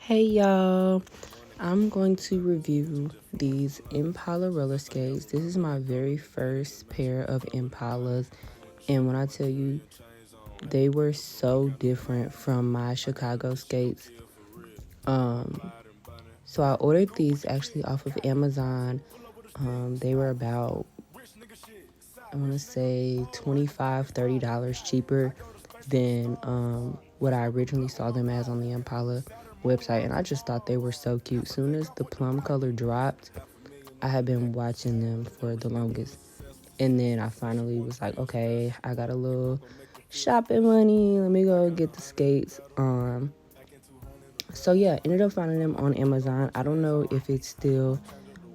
Hey y'all, I'm going to review these Impala roller skates. This is my very first pair of Impalas, and when I tell you, they were so different from my Chicago skates. So I ordered these actually off of Amazon. They were about, I want to say $25-$30 cheaper than what I originally saw them as on the Impala website, and I just thought they were so cute. Soon as the plum color dropped, I had been watching them for the longest, and then I finally was like, okay, I got a little shopping money, let me go get the skates. So yeah, ended up finding them on Amazon. I don't know if it's still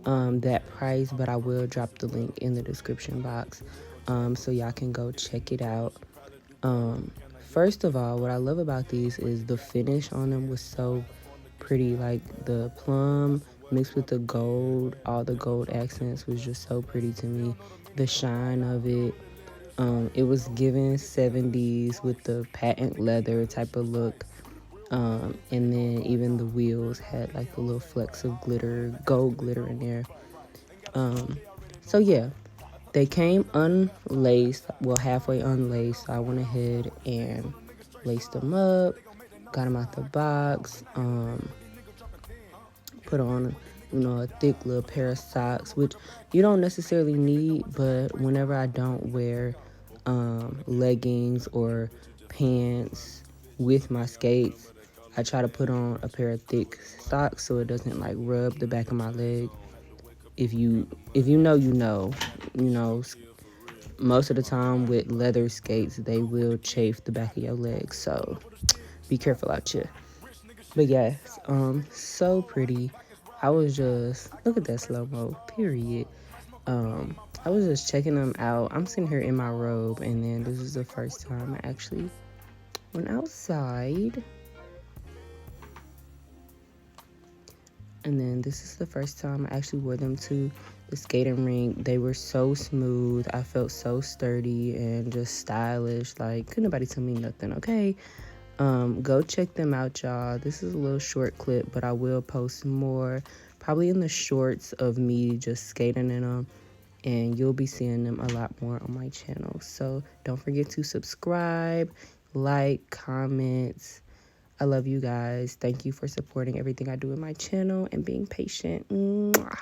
that price, but I will drop the link in the description box, so y'all can go check it out. First of all, what I love about these is the finish on them was so pretty. Like the plum mixed with the gold, all the gold accents was just so pretty to me. The shine of it, it was given 70s with the patent leather type of look. And then even the wheels had like the little flecks of glitter, gold glitter in there. So yeah, they came unlaced, well, halfway unlaced. So I went ahead and laced them up, got them out the box, put on, a thick little pair of socks, which you don't necessarily need, but whenever I don't wear leggings or pants with my skates, I try to put on a pair of thick socks so it doesn't like rub the back of my leg. If you know, you know, most of the time with leather skates, they will chafe the back of your legs. So be careful out here. But yes, so pretty. I was just, look at that slow mo, period. I was just checking them out. I'm sitting here in my robe, and then this is the first time I actually went outside. And then this is the first time I actually wore them to the skating rink. They were so smooth. I felt so sturdy and just stylish. Like, couldn't nobody tell me nothing, okay? Go check them out, y'all. This is a little short clip, but I will post more, probably in the shorts of me just skating in them, and you'll be seeing them a lot more on my channel. So don't forget to subscribe, like, comment. I love you guys. Thank you for supporting everything I do in my channel and being patient. Mwah.